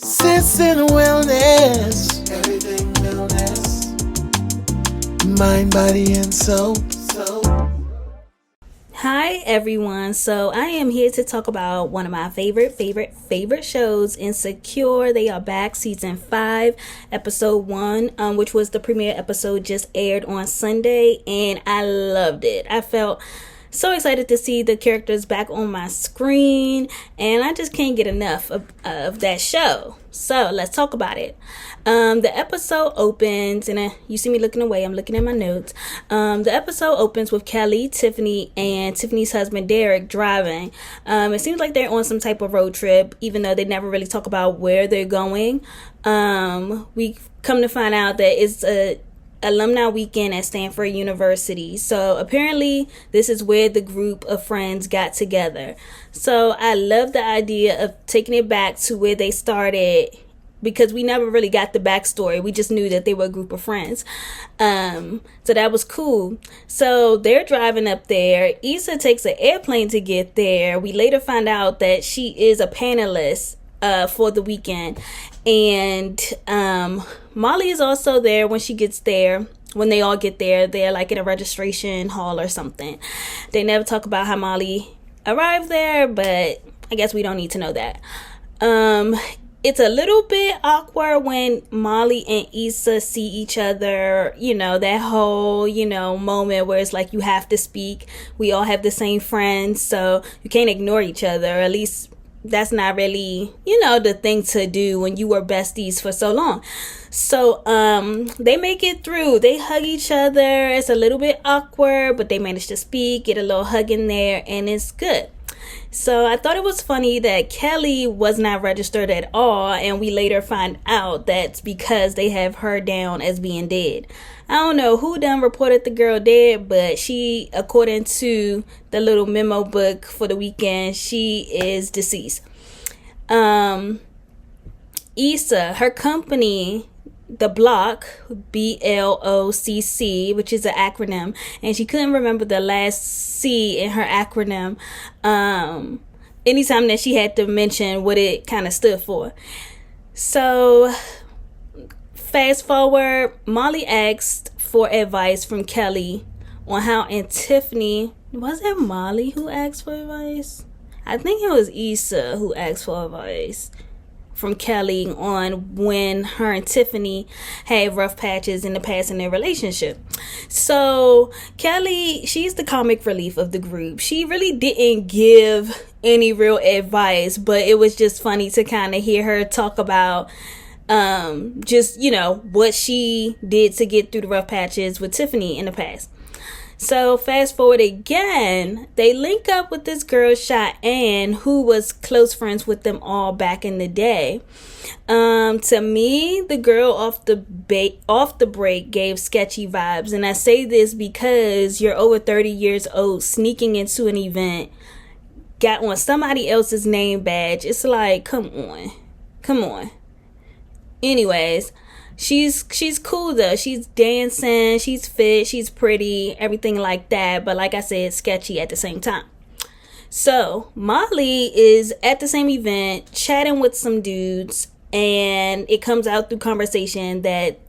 Sis and wellness, everything wellness, mind, body, and soul. Hi everyone. So I am here to talk about one of my favorite shows, Insecure. They are back, season 5, episode 1, which was the premiere episode, just aired on Sunday, and I loved it. I felt so excited to see the characters back on my screen, and I just can't get enough of that show. So let's talk about it. The episode opens, and you see me looking away, I'm looking at my notes. The episode opens with Kelly, Tiffany, and Tiffany's husband Derek driving. It seems like they're on some type of road trip, even though they never really talk about where they're going. We come to find out that it's a alumni weekend at Stanford University. So apparently this is where the group of friends got together. So I love the idea of taking it back to where they started, because we never really got the backstory. We just knew that they were a group of friends. So that was cool. So they're driving up there. Issa takes an airplane to get there. We later find out that she is a panelist for the weekend. And Molly is also there when she gets there. When they all get there, they're like in a registration hall or something. They never talk about how Molly arrived there, but I guess we don't need to know that. It's a little bit awkward when Molly and Issa see each other, that whole, moment where it's like you have to speak. We all have the same friends, so you can't ignore each other. At least that's not really, the thing to do when you were besties for so long. So they make it through. They hug each other. It's a little bit awkward, but they manage to speak, get a little hug in there, and it's good. So I thought it was funny that Kelly was not registered at all, and we later find out that's because they have her down as being dead. I don't know who done reported the girl dead, but she, according to the little memo book for the weekend, she is deceased. Issa, her company, The Block, BLOCC, which is an acronym, and she couldn't remember the last C in her acronym anytime that she had to mention what it kind of stood for. So fast forward, Molly asked for advice from Kelly on how, and Tiffany, was it Molly who asked for advice? I think it was Issa who asked for advice from Kelly on when her and Tiffany had rough patches in the past in their relationship. So Kelly, she's the comic relief of the group. She really didn't give any real advice, but it was just funny to kind of hear her talk about just what she did to get through the rough patches with Tiffany in the past. So fast forward again, they link up with this girl Cheyenne, who was close friends with them all back in the day. To me, the girl off the break gave sketchy vibes, and I say this because you're over 30 years old, sneaking into an event, got on somebody else's name badge. It's like, come on. Anyways, she's cool though. She's dancing, she's fit, she's pretty, everything like that. But like I said, sketchy at the same time. So Molly is at the same event chatting with some dudes, and it comes out through conversation that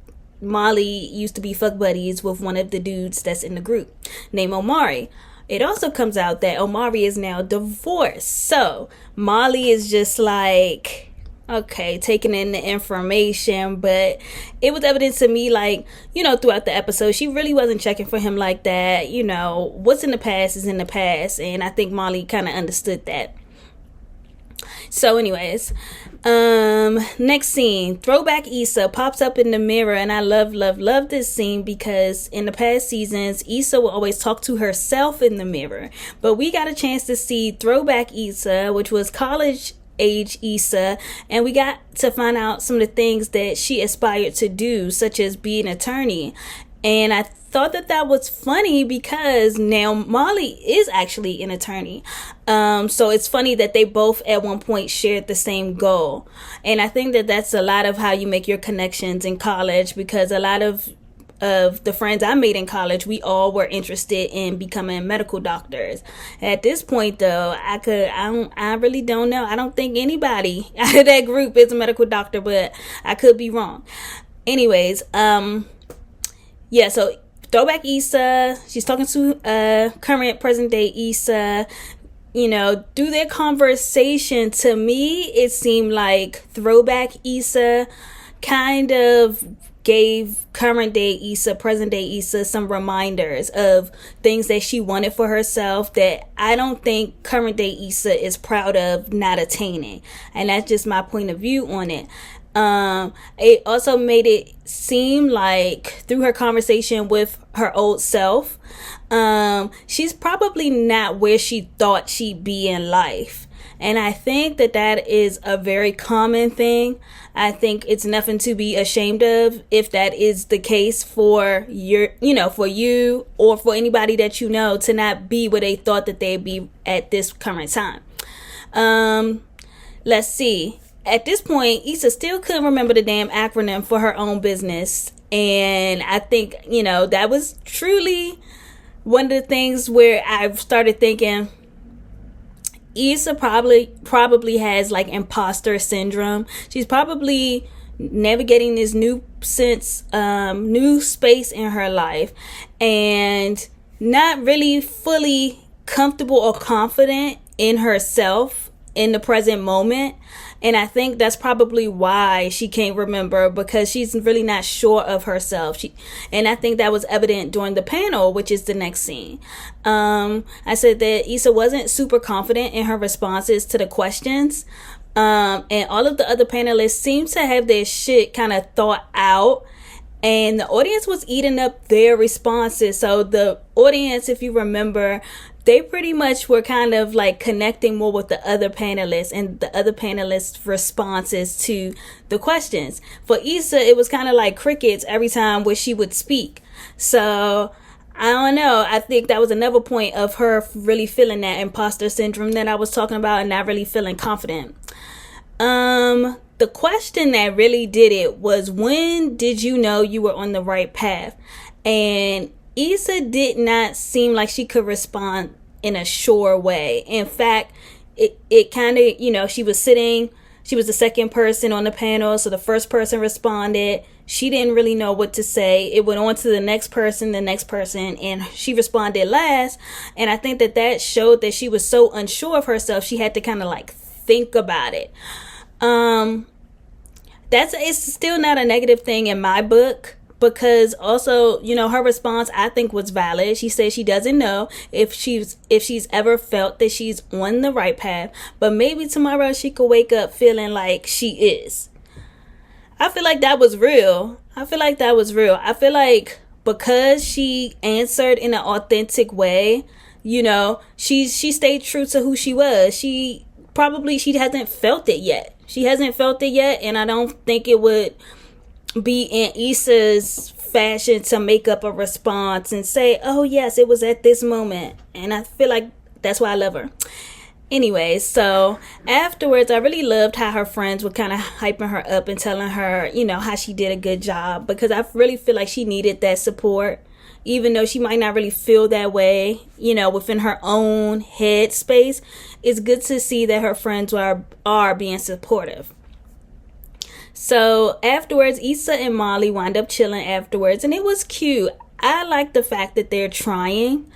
Molly used to be fuck buddies with one of the dudes that's in the group named Omari. It also comes out that Omari is now divorced. So Molly is just like, okay, taking in the information, but it was evident to me, like, throughout the episode, she really wasn't checking for him like that. What's in the past is in the past, and I think Molly kind of understood that. So anyways, next scene, throwback Issa pops up in the mirror, and I love this scene because in the past seasons, Issa will always talk to herself in the mirror, but we got a chance to see throwback Issa, which was college age Issa, and we got to find out some of the things that she aspired to do, such as be an attorney. And I thought that was funny because now Molly is actually an attorney. So it's funny that they both at one point shared the same goal. And I think that that's a lot of how you make your connections in college, because a lot of of the friends I made in college, we all were interested in becoming medical doctors. At this point, though, I really don't know. I don't think anybody out of that group is a medical doctor, but I could be wrong. Anyways, yeah, so throwback Issa, she's talking to current present day Issa. You know, through their conversation, to me, it seemed like throwback Issa kind of gave current day Issa, present day Issa, some reminders of things that she wanted for herself that I don't think current day Issa is proud of not attaining. And that's just my point of view on it. It also made it seem like through her conversation with her old self, she's probably not where she thought she'd be in life. And I think that is a very common thing. I think it's nothing to be ashamed of if that is the case for for you or for anybody that you know to not be where they thought that they'd be at this current time. Let's see. At this point, Issa still couldn't remember the damn acronym for her own business. And I think, that was truly one of the things where I've started thinking Issa probably has like imposter syndrome. She's probably navigating this new space in her life and not really fully comfortable or confident in herself in the present moment. And I think that's probably why she can't remember, because she's really not sure of herself. And I think that was evident during the panel, which is the next scene. I said that Issa wasn't super confident in her responses to the questions. And all of the other panelists seemed to have their shit kind of thought out. And the audience was eating up their responses. So the audience, if you remember, they pretty much were kind of like connecting more with the other panelists and the other panelists' responses to the questions. For Issa, it was kind of like crickets every time where she would speak. So I don't know. I think that was another point of her really feeling that imposter syndrome that I was talking about and not really feeling confident. The question that really did it was, when did you know you were on the right path? And Issa did not seem like she could respond in a sure way. In fact, it kind of, she was the second person on the panel. So the first person responded. She didn't really know what to say. It went on to the next person, and she responded last. And I think that showed that she was so unsure of herself. She had to kind of like think about it. It's still not a negative thing in my book, because also, her response I think was valid. She said she doesn't know if she's ever felt that she's on the right path, but maybe tomorrow she could wake up feeling like she is. I feel like that was real. I feel like because she answered in an authentic way, she stayed true to who she was. She hasn't felt it yet. And I don't think it would be in Issa's fashion to make up a response and say, oh yes, it was at this moment. And I feel like that's why I love her. Anyway, so afterwards, I really loved how her friends were kind of hyping her up and telling her, how she did a good job, because I really feel like she needed that support, even though she might not really feel that way, within her own head space. It's good to see that her friends are being supportive. So afterwards, Issa and Molly wind up chilling afterwards, and it was cute. I like the fact that they're trying.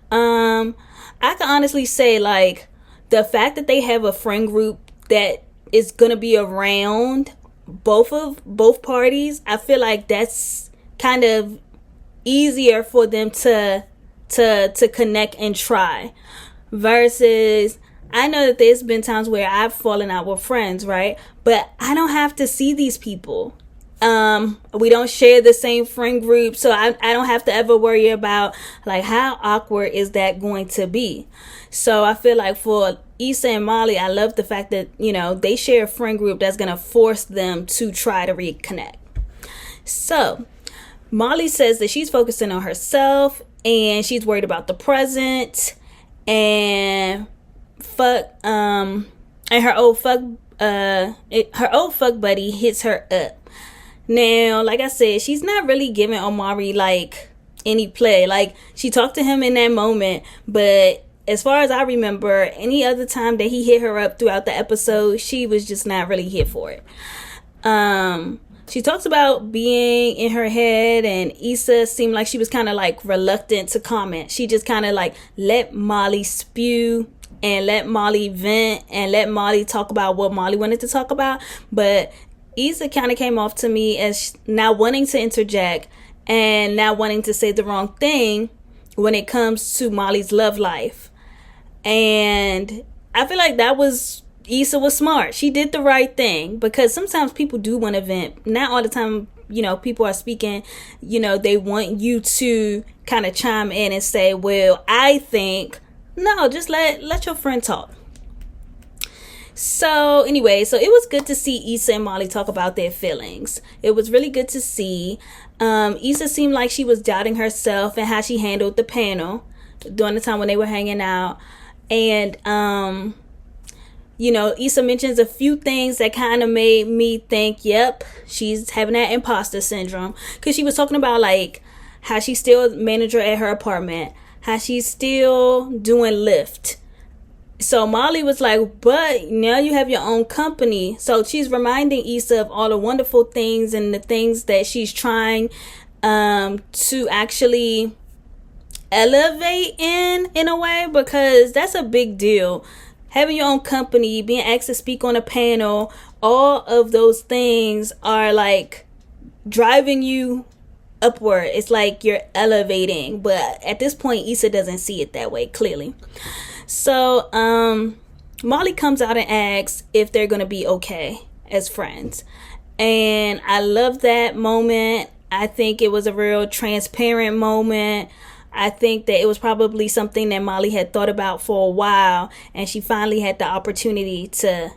I can honestly say, like, the fact that they have a friend group that is gonna be around both parties, I feel like that's kind of easier for them to connect and try. Versus, I know that there's been times where I've fallen out with friends, right? But I don't have to see these people. We don't share the same friend group, so I don't have to ever worry about like how awkward is that going to be. So I feel like for Issa and Molly, I love the fact that they share a friend group that's gonna force them to try to reconnect. So Molly says that she's focusing on herself and she's worried about the present, and her old fuck buddy hits her up. Now, like I said, she's not really giving Omari like any play. Like, she talked to him in that moment, but as far as I remember, any other time that he hit her up throughout the episode, she was just not really here for it. She talks about being in her head, and Issa seemed like she was kind of like reluctant to comment. She just kind of like let Molly spew and let Molly vent and let Molly talk about what Molly wanted to talk about. But Issa kind of came off to me as not wanting to interject and not wanting to say the wrong thing when it comes to Molly's love life. And I feel like Issa was smart. She did the right thing, because sometimes people do want to vent. Not all the time, people are speaking, they want you to kind of chime in and say, well, I think. No, just let your friend talk. So anyway, so it was good to see Issa and Molly talk about their feelings. It was really good to see. Issa seemed like she was doubting herself and how she handled the panel during the time when they were hanging out. And, Issa mentions a few things that kind of made me think, yep, she's having that imposter syndrome. Because she was talking about, like, how she's still manager at her apartment, how she's still doing Lyft. So Molly was like, but now you have your own company. So she's reminding Issa of all the wonderful things and the things that she's trying to actually elevate in a way, because that's a big deal. Having your own company, being asked to speak on a panel, all of those things are like driving you upward. It's like you're elevating, but at this point Issa doesn't see it that way, clearly. So Molly comes out and asks if they're gonna be okay as friends, and I love that moment. I think it was a real transparent moment. I think that it was probably something that Molly had thought about for a while, and she finally had the opportunity to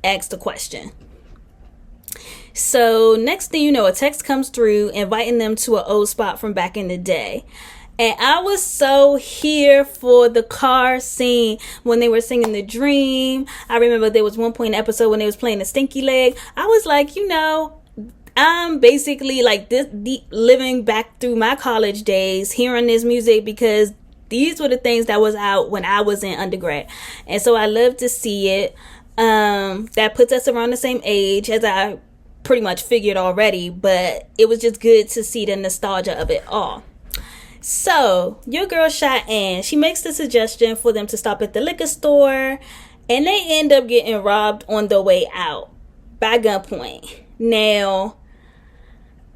ask the question. So next thing you know, a text comes through inviting them to an old spot from back in the day. And I was so here for the car scene when they were singing The Dream. I remember there was one point in the episode when they was playing the Stinky Leg. I was like, I'm basically like this living back through my college days, hearing this music, because these were the things that was out when I was in undergrad. And so I love to see it. That puts us around the same age, as I pretty much figured already, but it was just good to see the nostalgia of it all. So your girl Cheyenne, she makes the suggestion for them to stop at the liquor store, and they end up getting robbed on the way out by gunpoint. Now,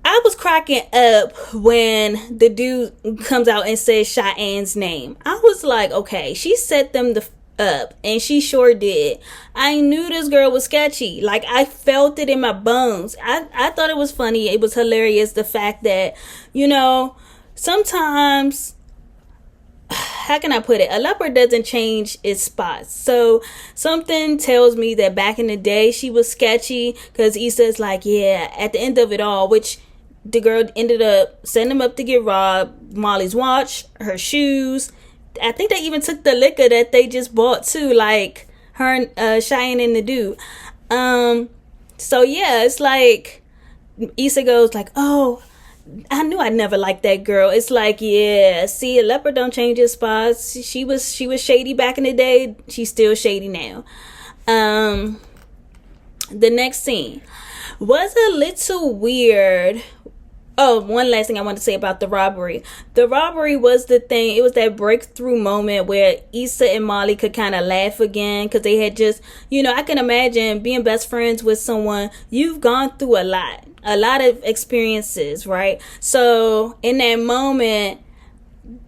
I was cracking up when the dude comes out and says Cheyenne's name. I was like, okay, she set them up, and she sure did. I knew this girl was sketchy. Like, I felt it in my bones. I thought it was funny. It was hilarious, the fact that, sometimes, how can I put it? A leopard doesn't change its spots. So something tells me that back in the day she was sketchy, because Issa's like, yeah, at the end of it all, which the girl ended up setting him up to get robbed. Molly's watch, her shoes. I think they even took the liquor that they just bought too, like her and Cheyenne and the dude. So yeah, it's like Issa goes like, oh, I knew I'd never liked that girl. It's like, yeah, see, a leopard don't change his spots. She was shady back in the day. She's still shady now. The next scene was a little weird. Oh, one last thing I want to say about the robbery. The robbery was the thing. It was that breakthrough moment where Issa and Molly could kind of laugh again, because they had just, I can imagine being best friends with someone. You've gone through a lot of experiences, right? So in that moment,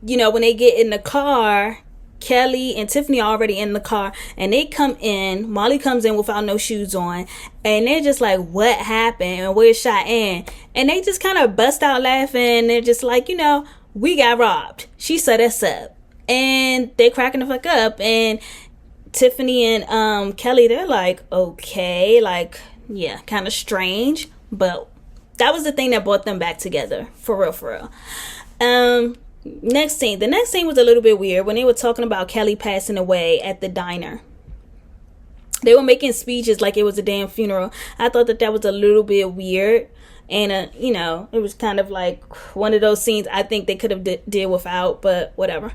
when they get in the car, Kelly and Tiffany are already in the car, and they come in. Molly comes in without no shoes on, and they're just like, what happened? And where's Cheyenne? And they just kind of bust out laughing. They're just like, we got robbed. She set us up. And they're cracking the fuck up. And Tiffany and Kelly, they're like, okay, like, yeah, kind of strange. But that was the thing that brought them back together. For real. Next scene. The next scene was a little bit weird when they were talking about Kelly passing away at the diner. They were making speeches like it was a damn funeral. I thought that was a little bit weird. And it was kind of like one of those scenes I think they could have did without, but whatever.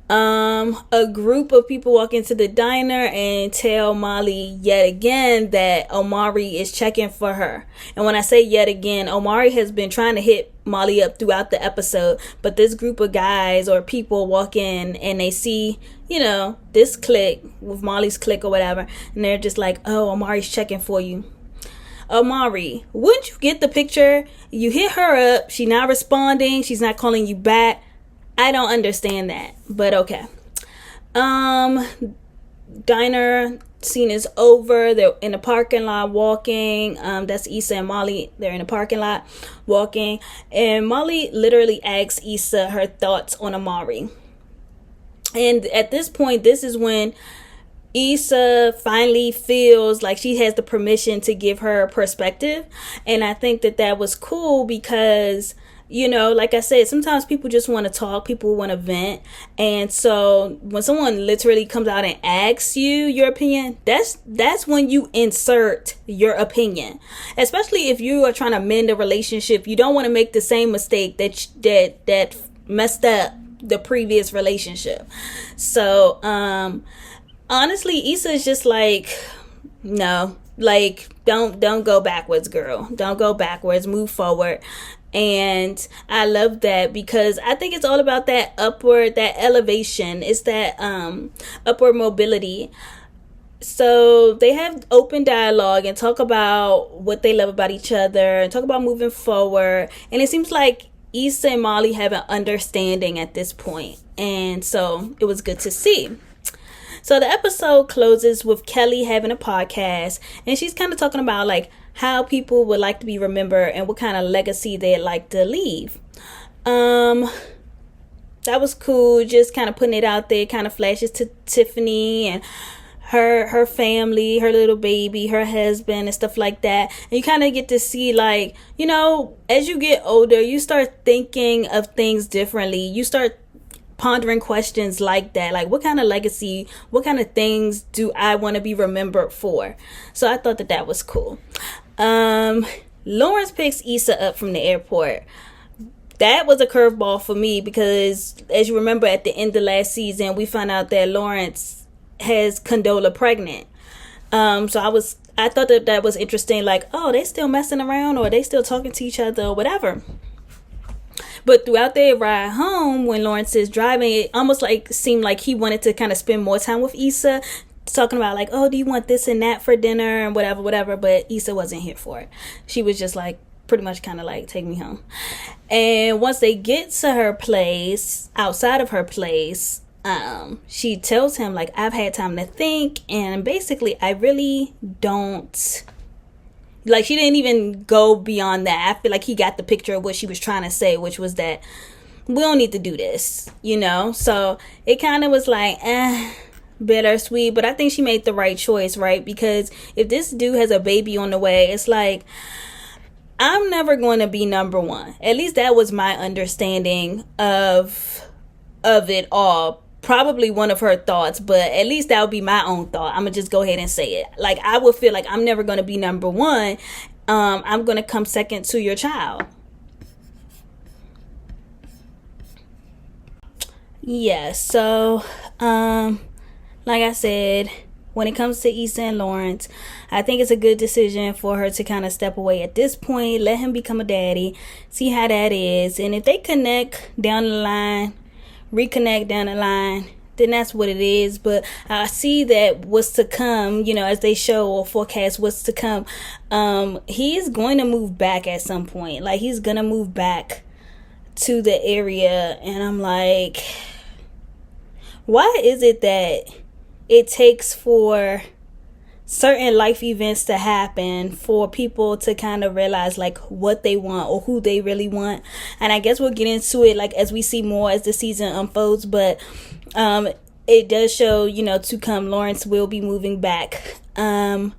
A group of people walk into the diner and tell Molly yet again that Omari is checking for her. And when I say yet again, Omari has been trying to hit Molly up throughout the episode, but this group of guys or people walk in and they see, this clique with Molly's clique or whatever, and they're just like, oh, Omari's checking for you. Omari, wouldn't you get the picture? You hit her up, she's not responding, she's not calling you back. I don't understand that, but okay. Diner scene is over. They're in the parking lot walking. That's Issa and Molly. They're in the parking lot walking, and Molly literally asks Issa her thoughts on Omari. And at this point, this is when Issa finally feels like she has the permission to give her perspective, and I think that was cool because, like I said, sometimes people just want to talk, people want to vent. And so when someone literally comes out and asks you your opinion, that's when you insert your opinion. Especially if you are trying to mend a relationship, you don't want to make the same mistake that messed up the previous relationship. So honestly, Issa is just like, no, like don't go backwards, girl. Don't go backwards, move forward. And I love that because I think it's all about that elevation. It's that upward mobility. So they have open dialogue and talk about what they love about each other and talk about moving forward. And it seems like Issa and Molly have an understanding at this point. And so it was good to see. So the episode closes with Kelly having a podcast, and she's kind of talking about like how people would like to be remembered and what kind of legacy they'd like to leave. That was cool, just kind of putting it out there, kind of flashes to Tiffany and her family, her little baby, her husband and stuff like that. And you kind of get to see like, as you get older, you start thinking of things differently. You start pondering questions like that, like what kind of legacy, what kind of things do I want to be remembered for? So I thought that was cool. Lawrence picks Issa up from the airport. That was a curveball for me because, as you remember, at the end of last season, we found out that Lawrence has Condola pregnant. So I thought that was interesting, like, oh, they still messing around or they still talking to each other or whatever. But throughout their ride home, when Lawrence is driving, it almost like seemed like he wanted to kind of spend more time with Issa, talking about like, oh, do you want this and that for dinner and whatever. But Issa wasn't here for it. She was just like, pretty much kind of like, take me home. And once they get to her place, outside of her place, she tells him like, I've had time to think, and basically I really don't. Like, she didn't even go beyond that. I feel like he got the picture of what she was trying to say, which was that we don't need to do this, So it kind of was like, bittersweet. But I think she made the right choice, right? Because if this dude has a baby on the way, it's like, I'm never going to be number one. At least that was my understanding of it all. Probably one of her thoughts, but at least that would be my own thought. I'm gonna just go ahead and say it. Like, I would feel like I'm never gonna be number one. I'm gonna come second to your child. Yeah, so like I said, when it comes to Issa and Lawrence, I think it's a good decision for her to kind of step away at this point, let him become a daddy, see how that is, and if they connect down the line, reconnect down the line, then that's what it is. But I see that what's to come, as they show or forecast what's to come, he is going to move back at some point. Like, he's gonna move back to the area, and I'm like, why is it that it takes for certain life events to happen for people to kind of realize like what they want or who they really want? And I guess we'll get into it like as we see more as the season unfolds, but it does show, to come, Lawrence will be moving back. Kofi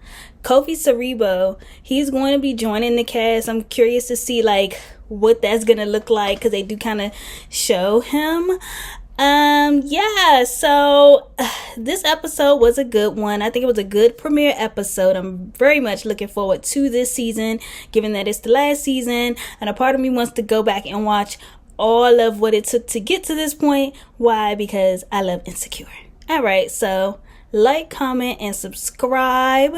Siriboe, he's going to be joining the cast. I'm curious to see like what that's gonna look like, because they do kind of show him. Yeah, so this episode was a good one. I think it was a good premiere episode. I'm very much looking forward to this season, given that it's the last season, and a part of me wants to go back and watch all of what it took to get to this point. Why? Because I love Insecure. Alright, so like, comment, and subscribe,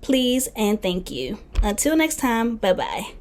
please, and thank you. Until next time, bye bye.